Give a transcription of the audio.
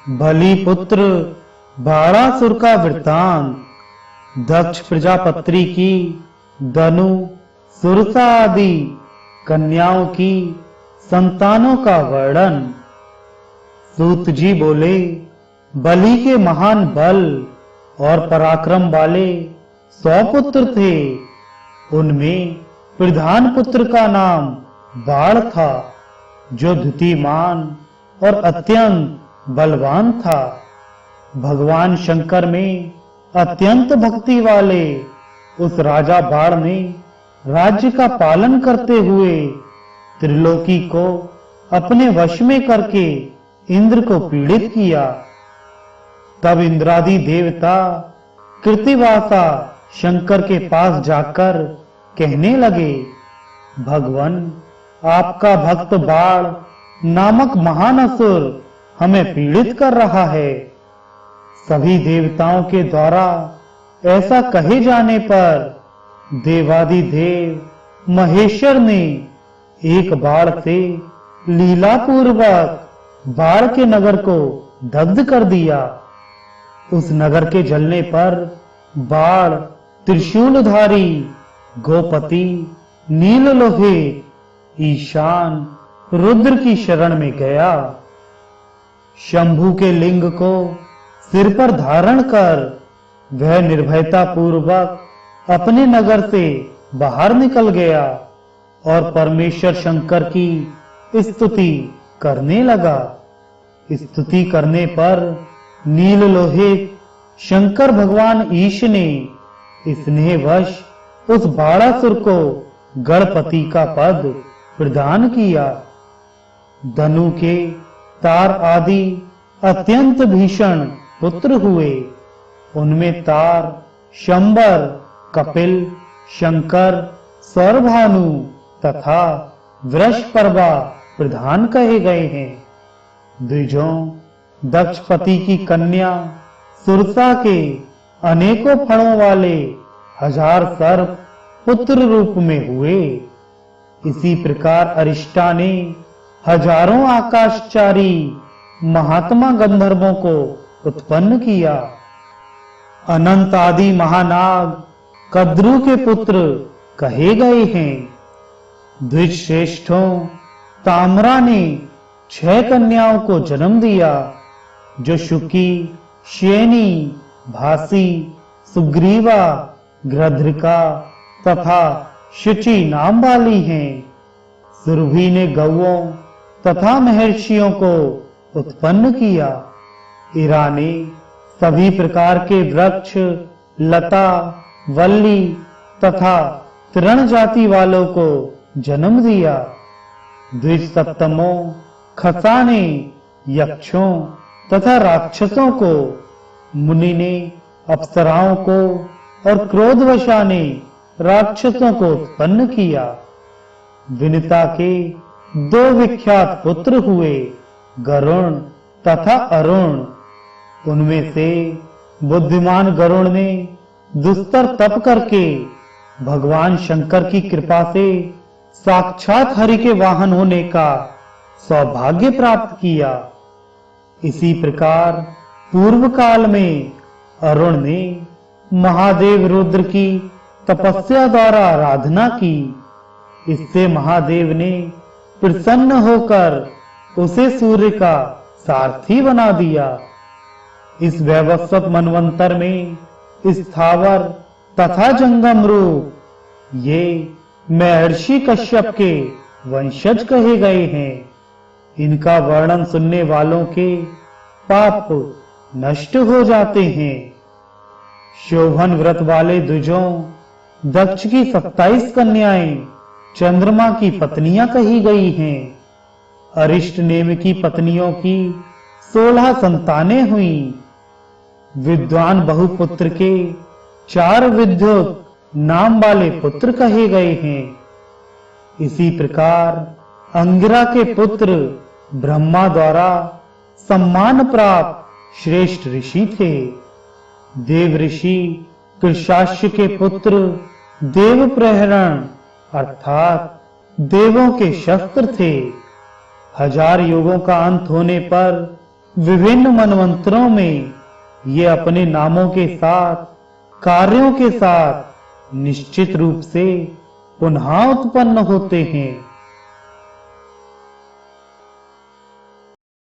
बलि पुत्र बाणासुर का वृत्तांत। दक्ष प्रजापति की दनु सुरसा आदि कन्याओं की संतानों का वर्णन। सूत जी बोले, बलि के महान बल और पराक्रम वाले 100 पुत्र थे। उनमें प्रधान पुत्र का नाम बाण था, जो द्युतिमान और अत्यंत बलवान था। भगवान शंकर में अत्यंत भक्ति वाले उस राजा बाण ने राज्य का पालन करते हुए त्रिलोकी को अपने वश में करके इंद्र को पीड़ित किया। तब इंद्रादि देवता कृतिवासा शंकर के पास जाकर कहने लगे, भगवान, आपका भक्त बाण नामक महान असुर हमें पीड़ित कर रहा है। सभी देवताओं के द्वारा ऐसा कहे जाने पर देवादिदेव महेश्वर ने एक बाण से लीला पूर्वक बाण के नगर को दग्ध कर दिया। उस नगर के जलने पर बाण त्रिशूलधारी गोपति नील लोहे ईशान रुद्र की शरण में गया। शंभु के लिंग को सिर पर धारण कर वह निर्भयता पूर्वक अपने नगर से बाहर निकल गया और परमेश्वर शंकर की स्तुति करने लगा। स्तुति करने पर नील लोहे शंकर भगवान ईश ने स्नेहवश उस बाणासुर को गणपति का पद प्रदान किया। धनु के तार आदि अत्यंत भीषण पुत्र हुए। उनमें तार, शंबर, कपिल, शंकर, सौरभानु तथा वृषपर्वा प्रधान कहे गए हैं। द्विजों, दक्षपति की कन्या सुरसा के अनेकों फणों वाले 1000 सर्प पुत्र रूप में हुए। इसी प्रकार अरिष्टा ने हजारों आकाशचारी महात्मा गंधर्वों को उत्पन्न किया। अनंत आदि महानाग कद्रु के पुत्र कहे गए हैं। द्विज श्रेष्ठों ताम्रा ने 6 कन्याओं को जन्म दिया, जो शुकी, श्येनी, भासी, सुग्रीवा, गृध्रिका तथा शुचि नाम वाली हैं। सुरभि ने गौओं तथा महर्षियों को उत्पन्न किया। इरा ने सभी प्रकार के वृक्ष, लता, वल्ली तथा तृण जाति वालों को जन्म दिया। द्विज सप्तमों खसा ने यक्षों तथा राक्षसों को, मुनि ने अप्सराओं को और क्रोधवशा ने राक्षसों को उत्पन्न किया। विनिता के 2 विख्यात पुत्र हुए, गरुण तथा अरुण। उनमें से बुद्धिमान गरुण ने दुस्तर तप करके भगवान शंकर की कृपा से साक्षात हरि के वाहन होने का सौभाग्य प्राप्त किया। इसी प्रकार पूर्व काल में अरुण ने महादेव रुद्र की तपस्या द्वारा आराधना की। इससे महादेव ने प्रसन्न होकर उसे सूर्य का सारथी बना दिया। इस वैवस्वत मनवंतर में स्थावर तथा जंगम रूप ये महर्षि कश्यप के वंशज कहे गए हैं। इनका वर्णन सुनने वालों के पाप नष्ट हो जाते हैं। शोभन व्रत वाले द्विजों, दक्ष की 27 कन्याएं चंद्रमा की पत्नियां कही गई हैं। अरिष्ट नेम की पत्नियों की 16 संतानें हुई। विद्वान बहुपुत्र के 4 विद्युत नाम वाले पुत्र कहे गए हैं। इसी प्रकार अंगिरा के पुत्र ब्रह्मा द्वारा सम्मान प्राप्त श्रेष्ठ ऋषि थे। देव ऋषि कृशाश्य के पुत्र देव प्रहरण अर्थात देवों के शस्त्र थे। 1000 युगों का अंत होने पर विभिन्न मनवंतरों में ये अपने नामों के साथ, कार्यों के साथ निश्चित रूप से पुनः उत्पन्न होते हैं।